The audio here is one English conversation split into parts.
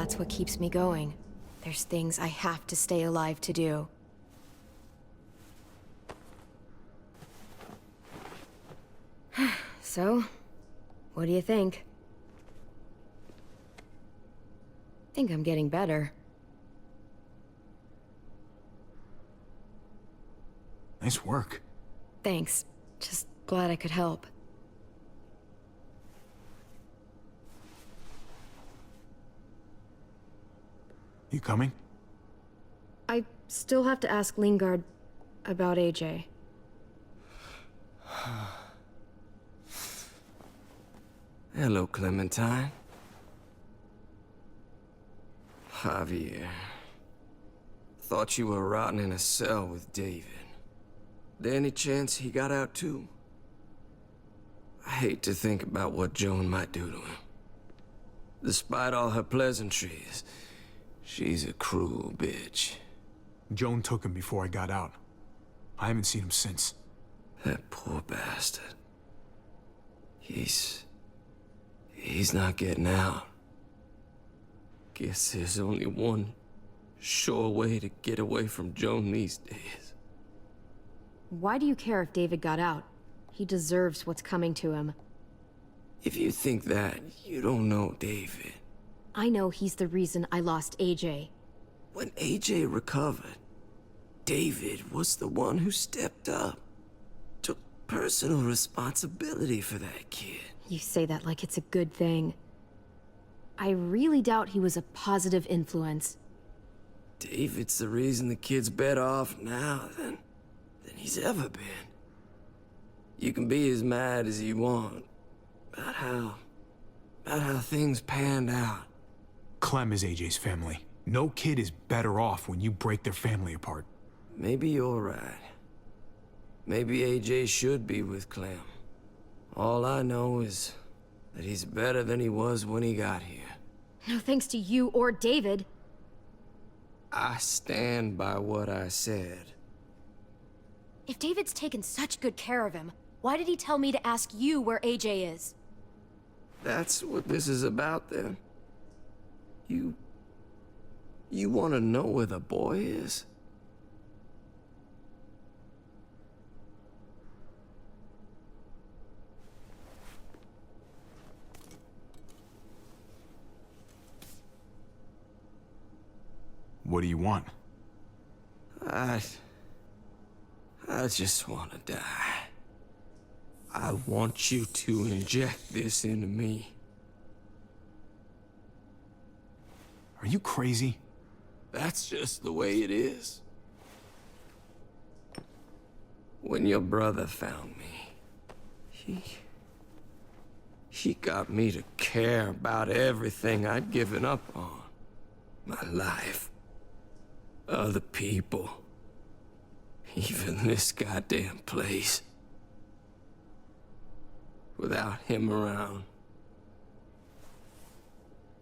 That's what keeps me going. There's things I have to stay alive to do. So, what do you think? Think I'm getting better. Nice work. Thanks. Just glad I could help. You coming? I still have to ask Lingard about AJ. Hello, Clementine. Javier. Thought you were rotting in a cell with David. There any chance he got out too? I hate to think about what Joan might do to him. Despite all her pleasantries, she's a cruel bitch. Joan took him before I got out. I haven't seen him since. That poor bastard. He's not getting out. Guess there's only one sure way to get away from Joan these days. Why do you care if David got out? He deserves what's coming to him. If you think that, you don't know David. I know he's the reason I lost AJ. When AJ recovered, David was the one who stepped up. Took personal responsibility for that kid. You say that like it's a good thing. I really doubt he was a positive influence. David's the reason the kid's better off now than he's ever been. You can be as mad as you want about how things panned out. Clem is AJ's family. No kid is better off when you break their family apart. Maybe you're right. Maybe AJ should be with Clem. All I know is that he's better than he was when he got here. No thanks to you or David. I stand by what I said. If David's taken such good care of him, why did he tell me to ask you where AJ is? That's what this is about, then. You want to know where the boy is? What do you want? I just want to die. I want you to inject this into me. Are you crazy? That's just the way it is. When your brother found me, he got me to care about everything I'd given up on. My life. Other people. Even this goddamn place. Without him around,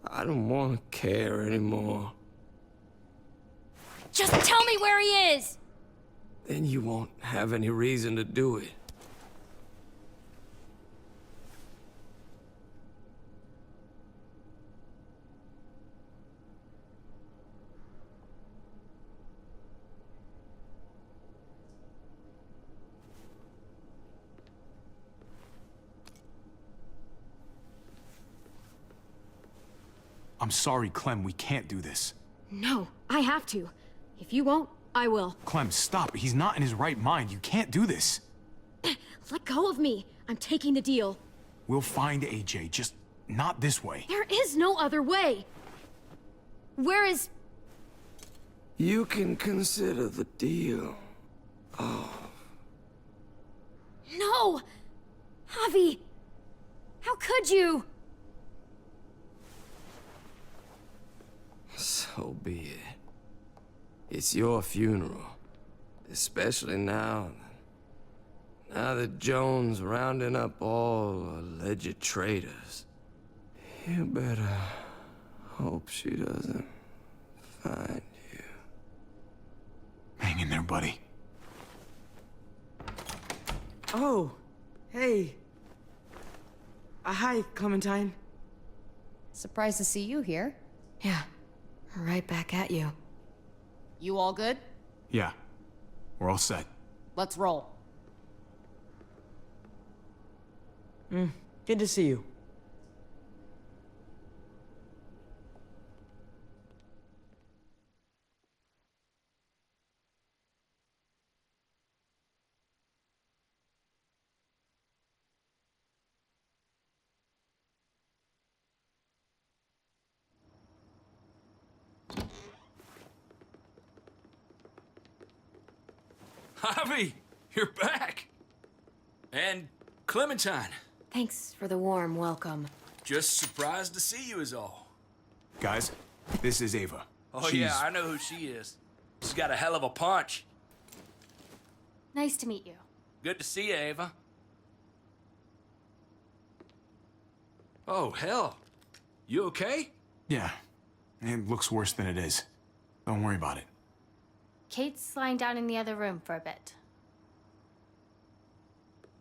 I don't want to care anymore. Just tell me where he is! Then you won't have any reason to do it. I'm sorry, Clem, we can't do this. No, I have to. If you won't, I will. Clem, stop. He's not in his right mind. You can't do this. Let go of me. I'm taking the deal. We'll find AJ, just not this way. There is no other way. Where is... You can consider the deal. No! Javi! How could you? So be it. It's your funeral. Especially now that Joan's rounding up all alleged traitors. You better hope she doesn't find you. Hang in there, buddy. Oh, hey. Hi, Clementine. Surprised to see you here. Yeah, right back at you. You all good? Yeah, we're all set. Let's roll. Good to see you. Javi, you're back. And Clementine. Thanks for the warm welcome. Just surprised to see you is all. Guys, this is Ava. Oh She's... yeah, I know who she is. She's got a hell of a punch. Nice to meet you. Good to see you, Ava. Oh, hell. You okay? Yeah, it looks worse than it is. Don't worry about it. Kate's lying down in the other room for a bit.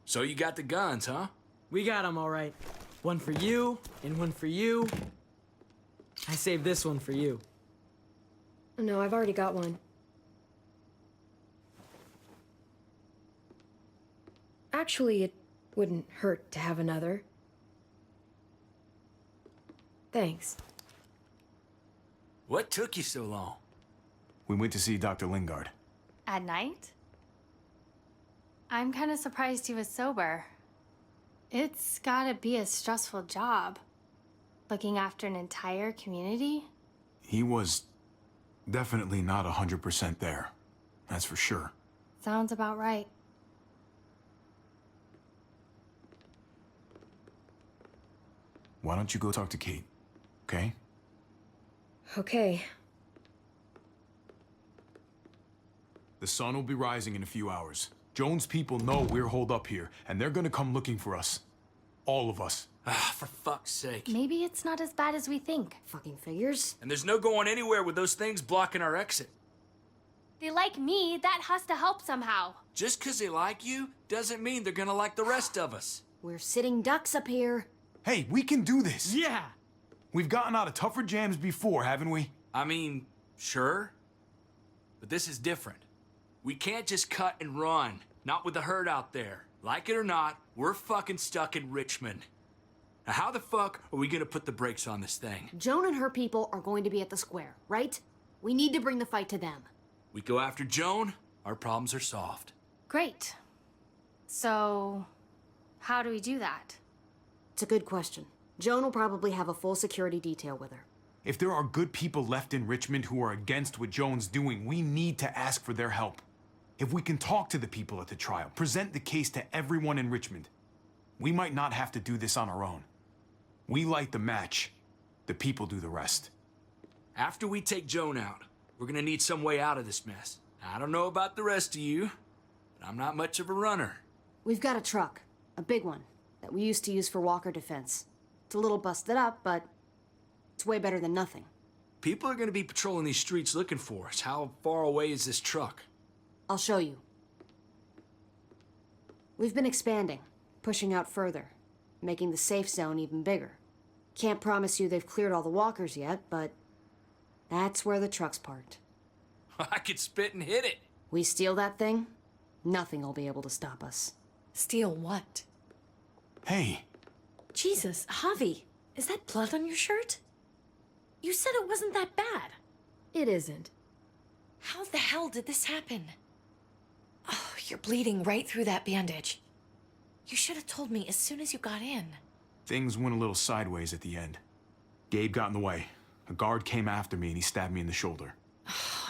So you got the guns, huh? We got them all right. One for you, and one for you. I saved this one for you. No, I've already got one. Actually, it wouldn't hurt to have another. Thanks. What took you so long? We went to see Dr. Lingard. At night? I'm kind of surprised he was sober. It's gotta be a stressful job. Looking after an entire community? He was definitely not 100% there. That's for sure. Sounds about right. Why don't you go talk to Kate, okay? Okay. The sun will be rising in a few hours. Jones' people know we're holed up here, and they're gonna come looking for us. All of us. Ah, for fuck's sake. Maybe it's not as bad as we think. Fucking figures. And there's no going anywhere with those things blocking our exit. They like me, that has to help somehow. Just 'cause they like you doesn't mean they're gonna like the rest of us. We're sitting ducks up here. Hey, we can do this! Yeah! We've gotten out of tougher jams before, haven't we? I mean, sure. But this is different. We can't just cut and run. Not with the herd out there. Like it or not, we're fucking stuck in Richmond. Now how the fuck are we gonna put the brakes on this thing? Joan and her people are going to be at the square, right? We need to bring the fight to them. We go after Joan, our problems are solved. Great. So, how do we do that? It's a good question. Joan will probably have a full security detail with her. If there are good people left in Richmond who are against what Joan's doing, we need to ask for their help. If we can talk to the people at the trial, present the case to everyone in Richmond, we might not have to do this on our own. We light the match, the people do the rest. After we take Joan out, we're gonna need some way out of this mess. I don't know about the rest of you, but I'm not much of a runner. We've got a truck, a big one, that we used to use for Walker defense. It's a little busted up, but it's way better than nothing. People are gonna be patrolling these streets looking for us. How far away is this truck? I'll show you. We've been expanding, pushing out further, making the safe zone even bigger. Can't promise you they've cleared all the walkers yet, but that's where the truck's parked. I could spit and hit it. We steal that thing, nothing will be able to stop us. Steal what? Hey, Jesus, Javi, is that blood on your shirt? You said it wasn't that bad. It isn't. How the hell did this happen? Oh, you're bleeding right through that bandage. You should have told me as soon as you got in. things went a little sideways at the end. Gabe got in the way. A guard came after me and he stabbed me in the shoulder.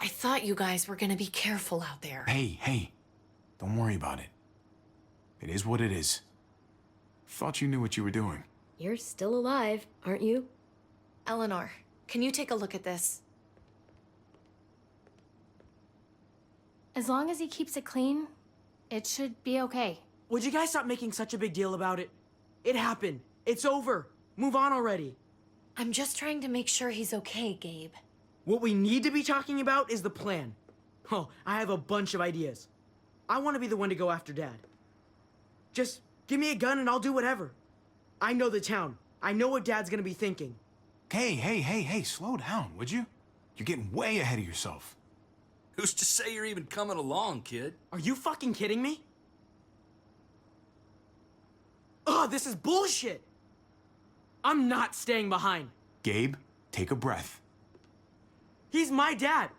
I thought you guys were gonna be careful out there. Hey, don't worry about it. It is what it is. Thought you knew what you were doing. You're still alive, aren't you? Eleanor, can you take a look at this? As long as he keeps it clean, it should be okay. Would you guys stop making such a big deal about it? It happened. It's over. Move on already. I'm just trying to make sure he's okay, Gabe. What we need to be talking about is the plan. Oh, I have a bunch of ideas. I want to be the one to go after Dad. Just give me a gun and I'll do whatever. I know the town. I know what Dad's gonna be thinking. Hey, slow down, would you? You're getting way ahead of yourself. Who's to say you're even coming along, kid? Are you fucking kidding me? Ugh, this is bullshit! I'm not staying behind. Gabe, take a breath. He's my dad.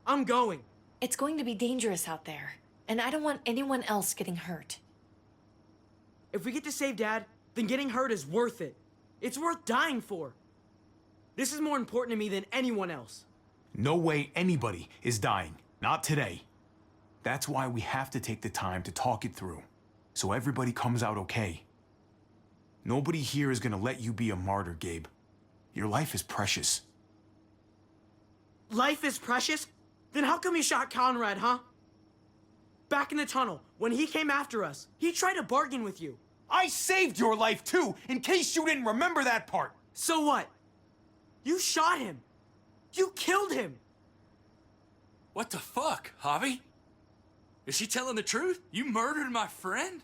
I'm going. It's going to be dangerous out there, and I don't want anyone else getting hurt. If we get to save Dad, then getting hurt is worth it. It's worth dying for. This is more important to me than anyone else. No way anybody is dying. Not today. That's why we have to take the time to talk it through, so everybody comes out okay. Nobody here is gonna let you be a martyr, Gabe. Your life is precious. Life is precious? Then how come you shot Conrad, huh? Back in the tunnel, when he came after us, he tried to bargain with you. I saved your life too, in case you didn't remember that part. So what? You shot him. You killed him. What the fuck, Javi? Is she telling the truth? You murdered my friend?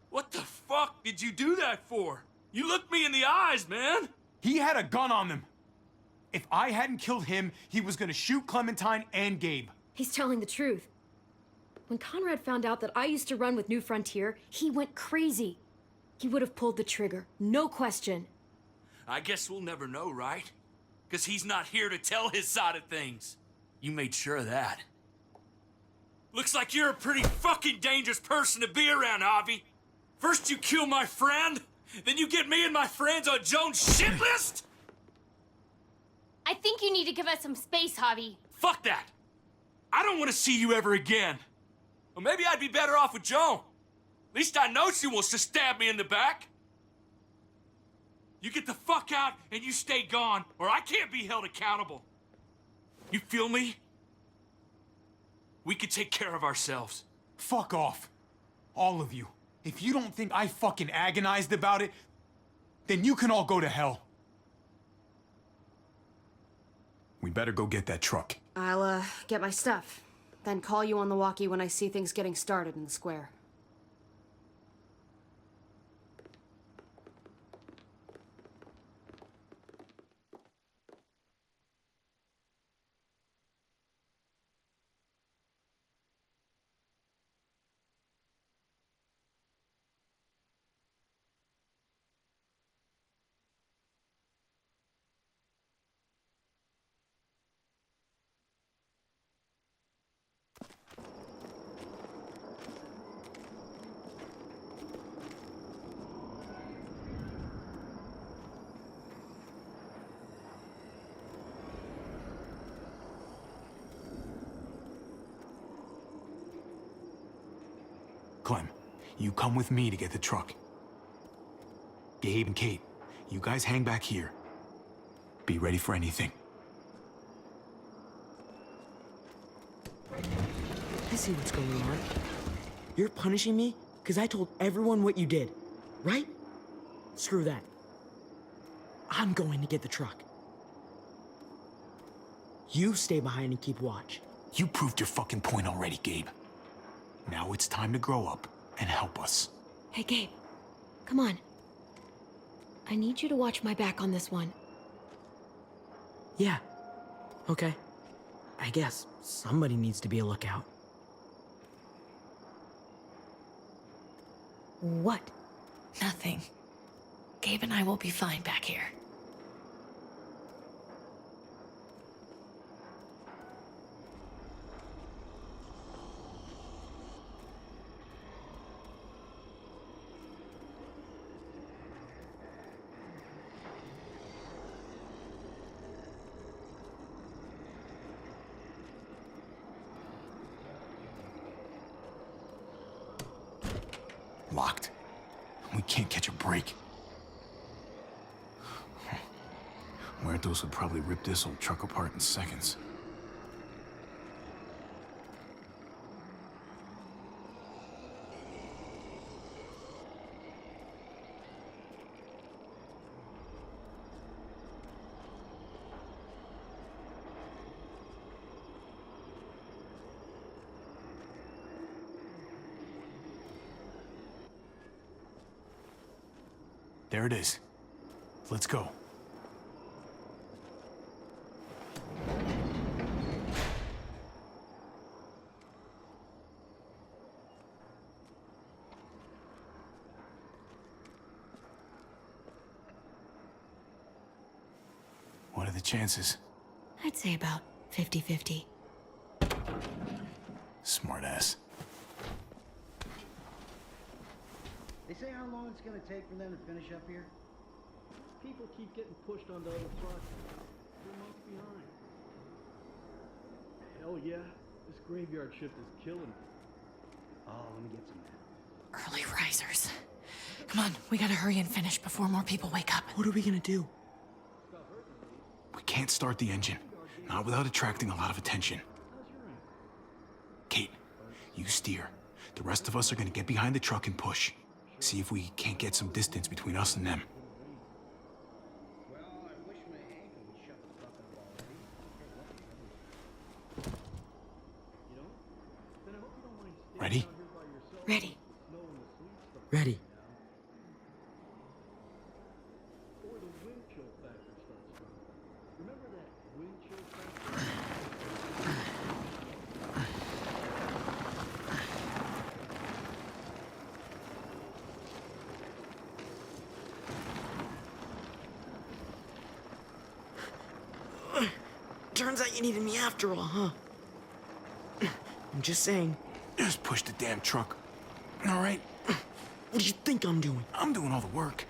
What the fuck did you do that for? You looked me in the eyes, man! He had a gun on them. If I hadn't killed him, he was gonna shoot Clementine and Gabe. He's telling the truth. When Conrad found out that I used to run with New Frontier, he went crazy. He would have pulled the trigger, no question. I guess we'll never know, right? Because he's not here to tell his side of things. You made sure of that. Looks like you're a pretty fucking dangerous person to be around, Javi. First you kill my friend, then you get me and my friends on Jones' shit list? I think you need to give us some space, Javi. Fuck that! I don't want to see you ever again. Well, maybe I'd be better off with Joan. At least I know she wants to stab me in the back. You get the fuck out and you stay gone, or I can't be held accountable. You feel me? We can take care of ourselves. Fuck off. All of you. If you don't think I fucking agonized about it, then you can all go to hell. We better go get that truck. I'll, get my stuff. Then call you on the walkie when I see things getting started in the square. Clem, you come with me to get the truck. Gabe and Kate, you guys hang back here. Be ready for anything. I see what's going on. You're punishing me because I told everyone what you did, right? Screw that. I'm going to get the truck. You stay behind and keep watch. You proved your fucking point already, Gabe. Now it's time to grow up and help us. Hey, Gabe, come on. I need you to watch my back on this one. Yeah. Okay. I guess somebody needs to be a lookout. What? Nothing. Gabe and I will be fine back here. Locked. We can't catch a break. Muertos would probably rip this old truck apart in seconds. There it is. Let's go. the chances? I'd say about 50-50. Smartass. They say how long it's gonna take for them to finish up here? People keep getting pushed onto other projects. They're months behind. Hell yeah, this graveyard shift is killing me. Oh, let me get some men. Early risers. Come on, we gotta hurry and finish before more people wake up. What are we gonna do? We can't start the engine. Not without attracting a lot of attention. Kate, you steer. The rest of us are gonna get behind the truck and push. See if we can't get some distance between us and them. Well, I wish my ankle would shut the fuck up already. You know? Then I hope you don't mind staying Ready? out here by yourself. Ready. Snow and the sleet stuff. Ready. Or the wind chill factor starts coming. Remember that wind chill factor? Turns out you needed me after all, huh? I'm just saying. Just push the damn truck. All right? What do you think I'm doing? I'm doing all the work.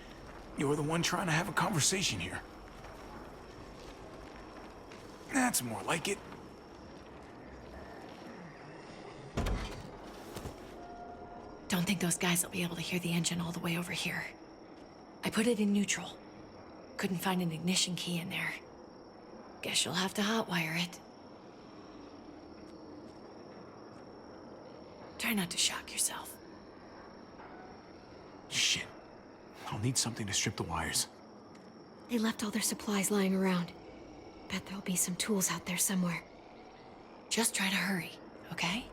You're the one trying to have a conversation here. That's more like it. Don't think those guys will be able to hear the engine all the way over here. I put it in neutral. Couldn't find an ignition key in there. Guess you'll have to hotwire it. Try not to shock yourself. Shit. I'll need something to strip the wires. They left all their supplies lying around. Bet there'll be some tools out there somewhere. Just try to hurry, okay?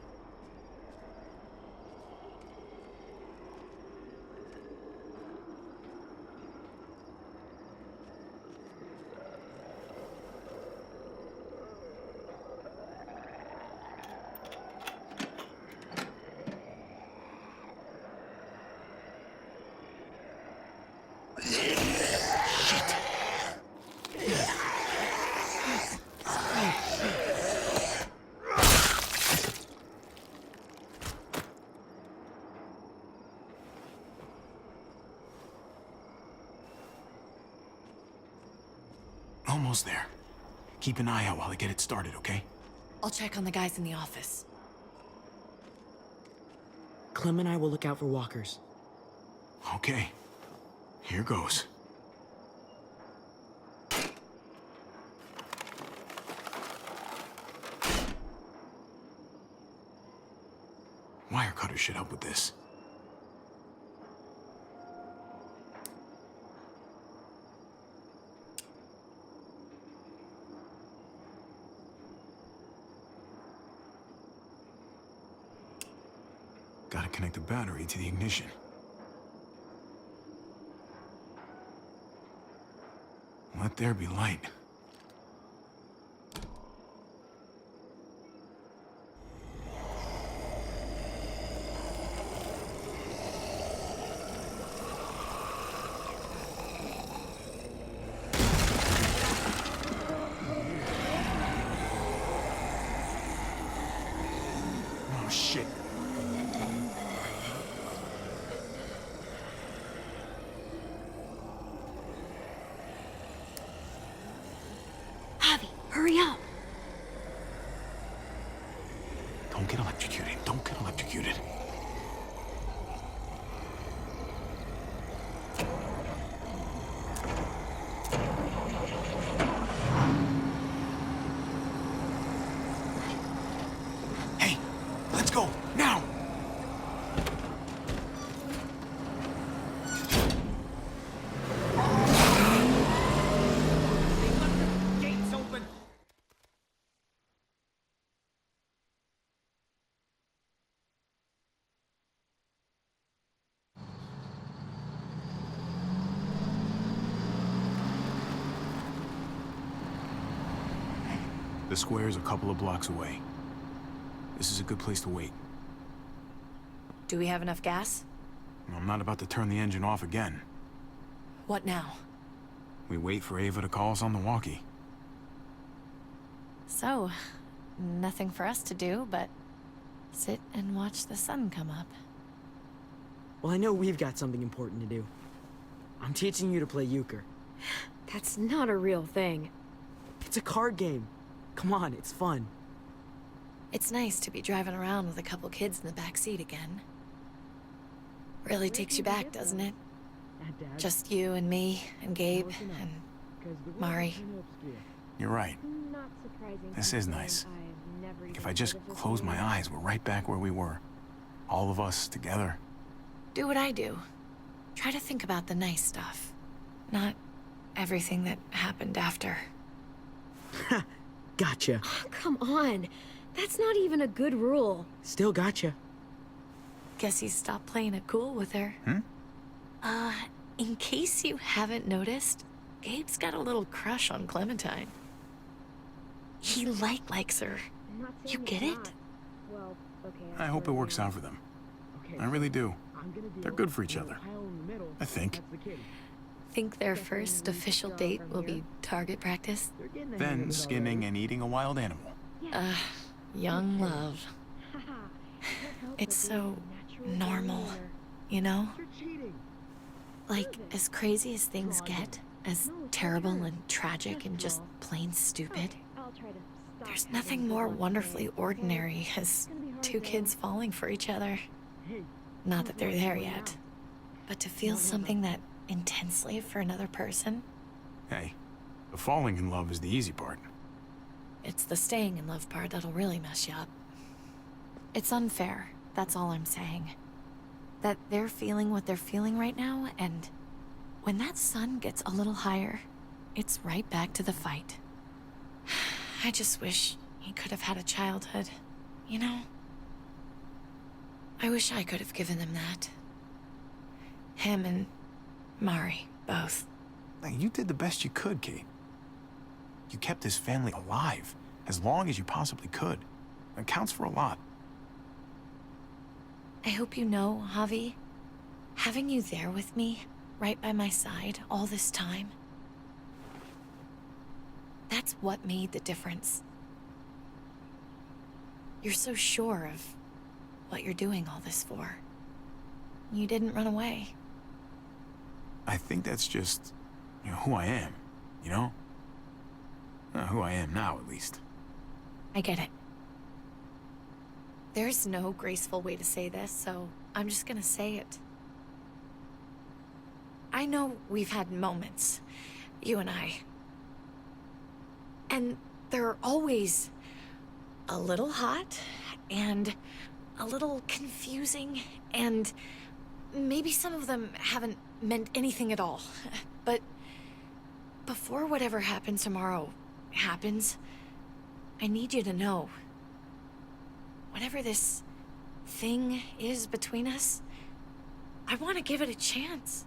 Almost there. Keep an eye out while I get it started, okay? I'll check on the guys in the office. Clem and I will look out for walkers. Okay. Here goes. Wire cutter should help with this. Gotta connect the battery to the ignition. Let there be light. Oh, shit. Javi, hurry up. Don't get electrocuted. Don't get electrocuted. Hey, let's go, now! The square's a couple of blocks away. This is a good place to wait. Do we have enough gas? I'm not about to turn the engine off again. What now? We wait for Ava to call us on the walkie. So, nothing for us to do but sit and watch the sun come up. Well, I know we've got something important to do. I'm teaching you to play euchre. That's not a real thing. It's a card game. Come on, it's fun. It's nice to be driving around with a couple kids in the back seat again. Really takes you back, doesn't it? Just you and me and Gabe and Mari. You're right. Not surprising. This is nice. If I just close my eyes, we're right back where we were. All of us together. Do what I do. Try to think about the nice stuff. Not everything that happened after. Gotcha. Oh, come on. That's not even a good rule. Still gotcha. Guess he stopped playing it cool with her. In case you haven't noticed, Gabe's got a little crush on Clementine. He likes her. You get it? Well, okay. I hope it works out for them. I really do. They're good for each other. I think. Think their first official date will be target practice? Then skinning and eating a wild animal. Young love. It's so normal, you know? Like, as crazy as things get, as terrible and tragic and just plain stupid, there's nothing more wonderfully ordinary as two kids falling for each other. Not that they're there yet, but to feel something that intensely for another person, Hey, the falling in love is the easy part. it's the staying in love part that'll really mess you up. It's unfair, that's all I'm saying. That they're feeling what they're feeling right now, and when that sun gets a little higher, it's right back to the fight. I just wish he could have had a childhood, you know? I wish I could have given them that. Him and Mari, both. Hey, you did the best you could, Kate. You kept this family alive as long as you possibly could. It counts for a lot. I hope you know, Javi, having you there with me, right by my side, all this time, that's what made the difference. You're so sure of what you're doing all this for. You didn't run away. I think that's just, who I am, you know? Who I am now, at least. I get it. There's no graceful way to say this, so I'm just gonna say it. I know we've had moments, you and I. And they're always a little hot, and a little confusing, and maybe some of them haven't meant anything at all. But before whatever happens tomorrow happens, I need you to know. Whatever this thing is between us, I want to give it a chance.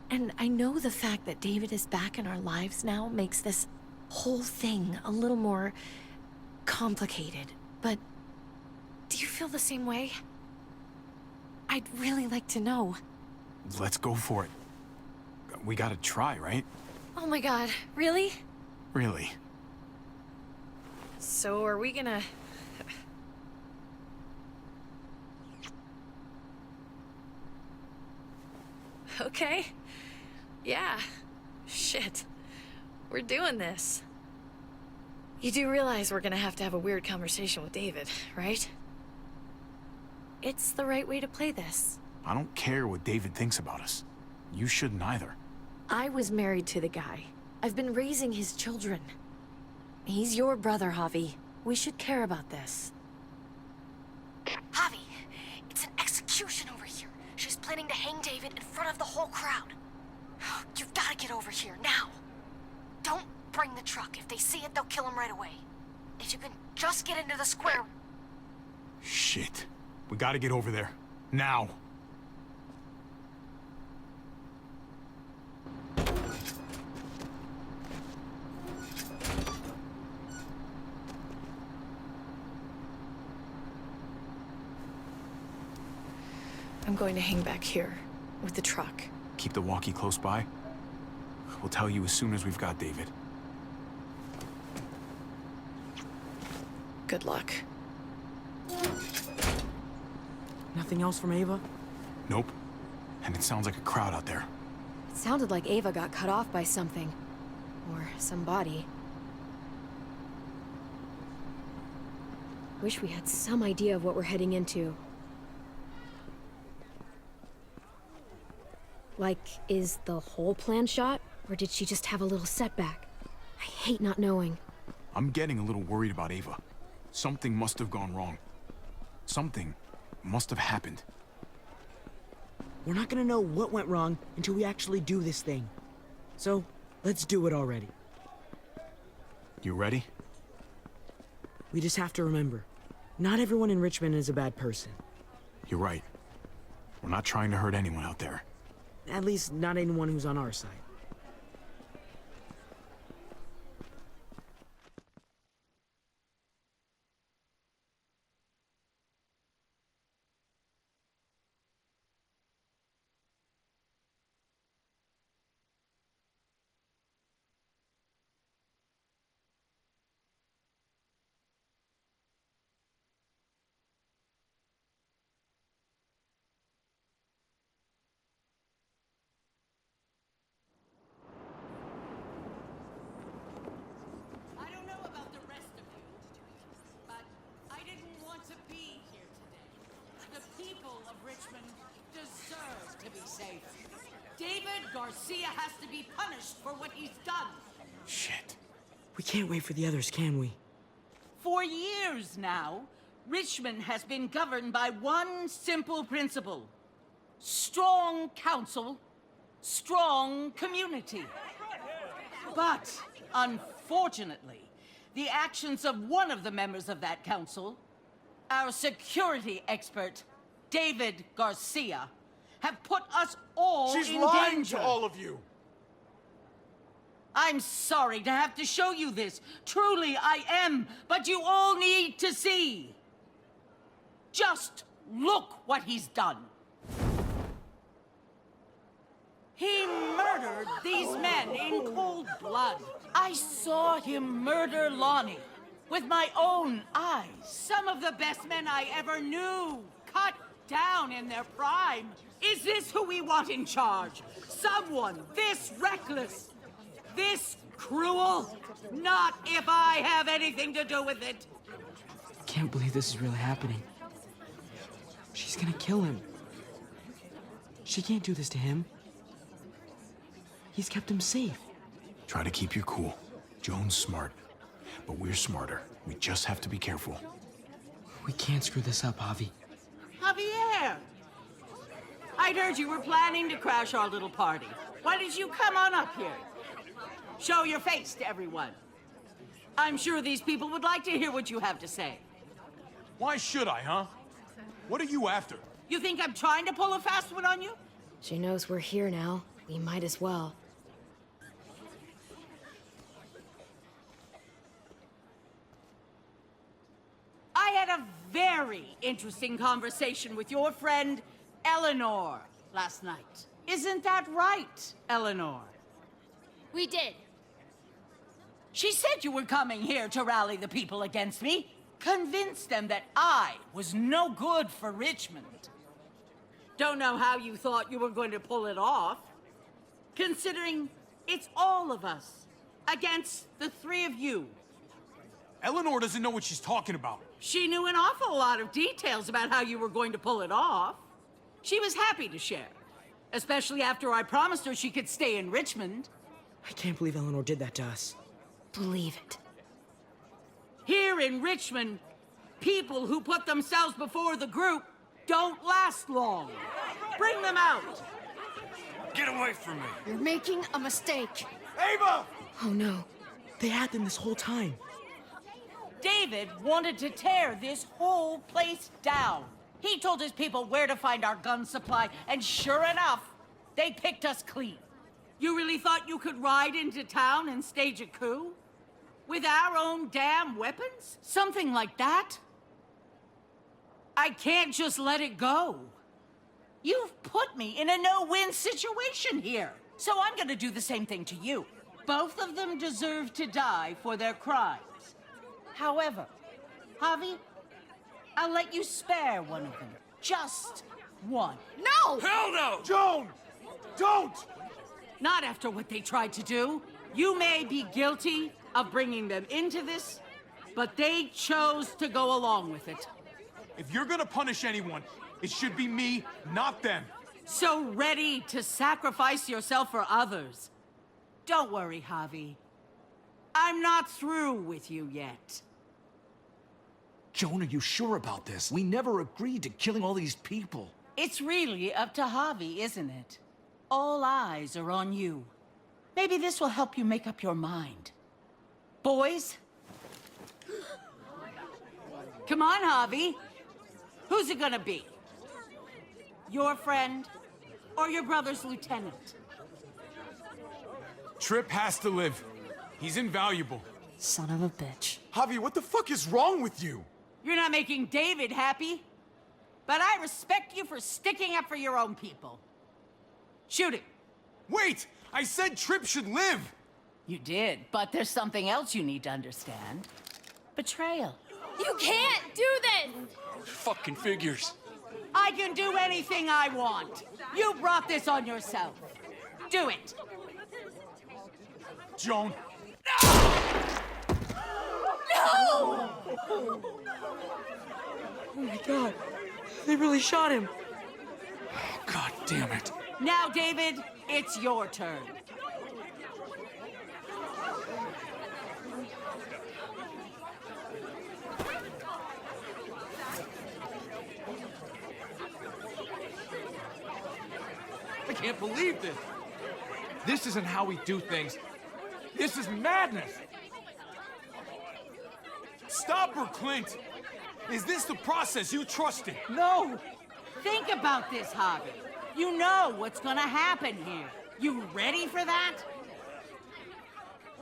And I know the fact that David is back in our lives now makes this whole thing a little more complicated. But do you feel the same way? I'd really like to know. Let's go for it. We gotta try, right? Oh my god, really? Really. So are we gonna... Okay. Yeah. Shit. We're doing this. You do realize we're gonna have to have a weird conversation with David, right? It's the right way to play this. I don't care what David thinks about us. You shouldn't either. I was married to the guy. I've been raising his children. He's your brother, Javi. We should care about this. Javi, it's an execution over here. She's planning to hang David in front of the whole crowd. You've got to get over here, now. Don't bring the truck. If they see it, they'll kill him right away. If you can just get into the square... Shit. We gotta get over there. Now. I'm going to hang back here with the truck. Keep the walkie close by. We'll tell you as soon as we've got David. Good luck. Nothing else from Ava? Nope. And it sounds like a crowd out there. It sounded like Ava got cut off by something. Or somebody. Wish we had some idea of what we're heading into. Like, is the whole plan shot? Or did she just have a little setback? I hate not knowing. I'm getting a little worried about Ava. Something must have gone wrong. Something must have happened. We're not gonna know what went wrong until we actually do this thing. So, let's do it already. You ready? We just have to remember, not everyone in Richmond is a bad person. You're right. We're not trying to hurt anyone out there. At least, not anyone who's on our side. I don't know about the rest of you, but I didn't want to be here today. The people of Richmond deserve to be safe. David Garcia has to be punished for what he's done. Shit. We can't wait for the others, can we? For years now, Richmond has been governed by one simple principle. Strong council, strong community. But, unfortunately, the actions of one of the members of that council, our security expert, David Garcia, have put us all in danger. She's lying to all of you! I'm sorry to have to show you this. Truly, I am. But you all need to see. Just look what he's done. He murdered these men in cold blood. I saw him murder Lonnie with my own eyes. Some of the best men I ever knew, cut down in their prime. Is this who we want in charge? Someone this reckless? This cruel? Not if I have anything to do with it. Can't believe this is really happening. She's gonna kill him. She can't do this to him. He's kept him safe. Try to keep your cool. Joan's smart. But we're smarter. We just have to be careful. We can't screw this up, Javi. Javier! I'd heard you were planning to crash our little party. Why did you come on up here? Show your face to everyone. I'm sure these people would like to hear what you have to say. Why should I, huh? What are you after? You think I'm trying to pull a fast one on you? She knows we're here now. We might as well. I had a very interesting conversation with your friend, Eleanor, last night. Isn't that right, Eleanor? We did. She said you were coming here to rally the people against me. Convince them that I was no good for Richmond. Don't know how you thought you were going to pull it off, considering it's all of us against the three of you. Eleanor doesn't know what she's talking about. She knew an awful lot of details about how you were going to pull it off. She was happy to share, especially after I promised her she could stay in Richmond. I can't believe Eleanor did that to us. Believe it. Here in Richmond, people who put themselves before the group don't last long. Bring them out. Get away from me! You're making a mistake. Ava! Oh no. They had them this whole time. David wanted to tear this whole place down. He told his people where to find our gun supply, and sure enough, they picked us clean. You really thought you could ride into town and stage a coup? With our own damn weapons? Something like that? I can't just let it go. You've put me in a no-win situation here, so I'm gonna do the same thing to you. Both of them deserve to die for their crimes. However, Javi, I'll let you spare one of them. Just one. No! Hell no! Joan! Don't! Not after what they tried to do. You may be guilty of bringing them into this, but they chose to go along with it. If you're gonna punish anyone, it should be me, not them. So ready to sacrifice yourself for others. Don't worry, Javi. I'm not through with you yet. Joan, are you sure about this? We never agreed to killing all these people. It's really up to Javi, isn't it? All eyes are on you. Maybe this will help you make up your mind. Boys? Come on, Javi. Who's it gonna be? Your friend or your brother's lieutenant? Tripp has to live. He's invaluable. Son of a bitch. Javi, what the fuck is wrong with you? You're not making David happy. But I respect you for sticking up for your own people. Shoot him. Wait! I said Tripp should live! You did, but there's something else you need to understand. Betrayal. You can't do this! Fucking figures. I can do anything I want. You brought this on yourself. Do it. Joan. No! Oh my god. They really shot him. God damn it. Now, David, it's your turn. I can't believe this. This isn't how we do things. This is madness. Stop her, Clint! Is this the process you trusted? No! Think about this, Javi. You know what's gonna happen here. You ready for that?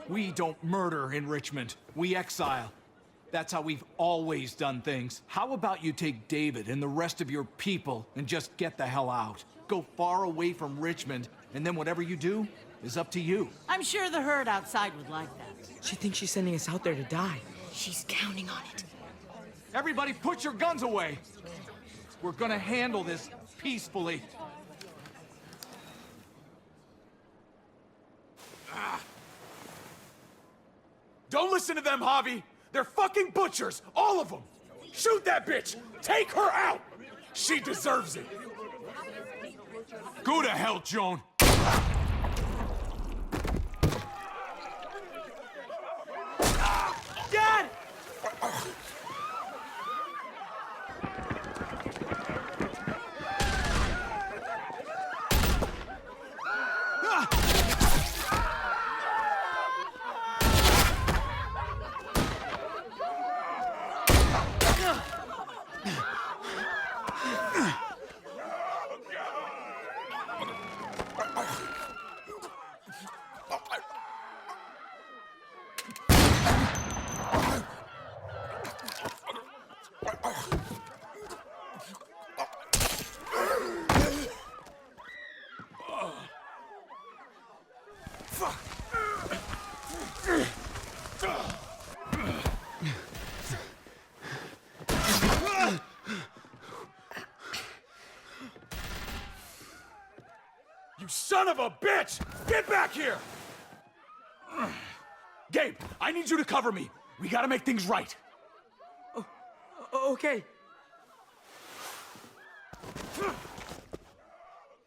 We don't murder in Richmond. We exile. That's how we've always done things. How about you take David and the rest of your people and just get the hell out? Go far away from Richmond, and then whatever you do is up to you. I'm sure the herd outside would like that. She thinks she's sending us out there to die. She's counting on it. Everybody put your guns away. We're gonna handle this peacefully. Don't listen to them, Javi. They're fucking butchers, all of them. Shoot that bitch. Take her out. She deserves it. Go to hell, Joan. Dad! You son of a bitch! Get back here! Gabe, I need you to cover me. We gotta make things right. Okay.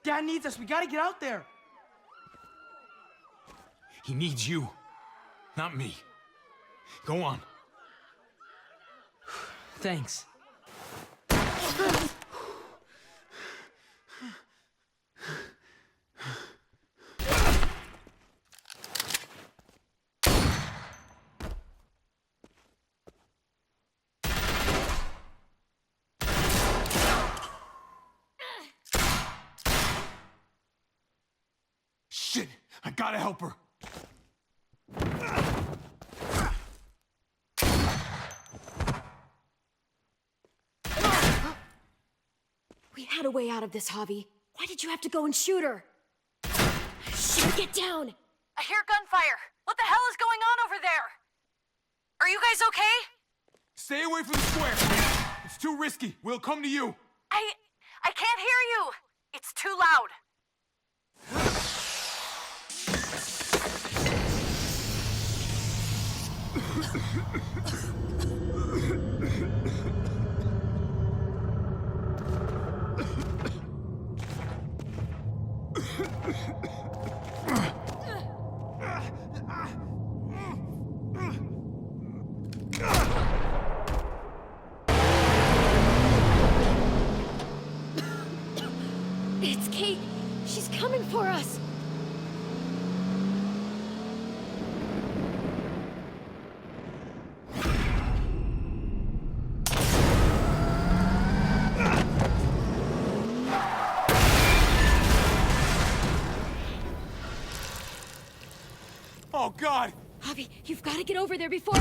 Dad needs us. We gotta get out there. He needs you, not me. Go on. Thanks. Shit, I gotta help her. We had a way out of this, Javi. Why did you have to go and shoot her? Shit, get down! I hear gunfire. What the hell is going on over there? Are you guys okay? Stay away from the square. It's too risky. We'll come to you. I can't hear you. It's too loud. It's Kate. She's coming for us. Oh, God! Javi, you've got to get over there before...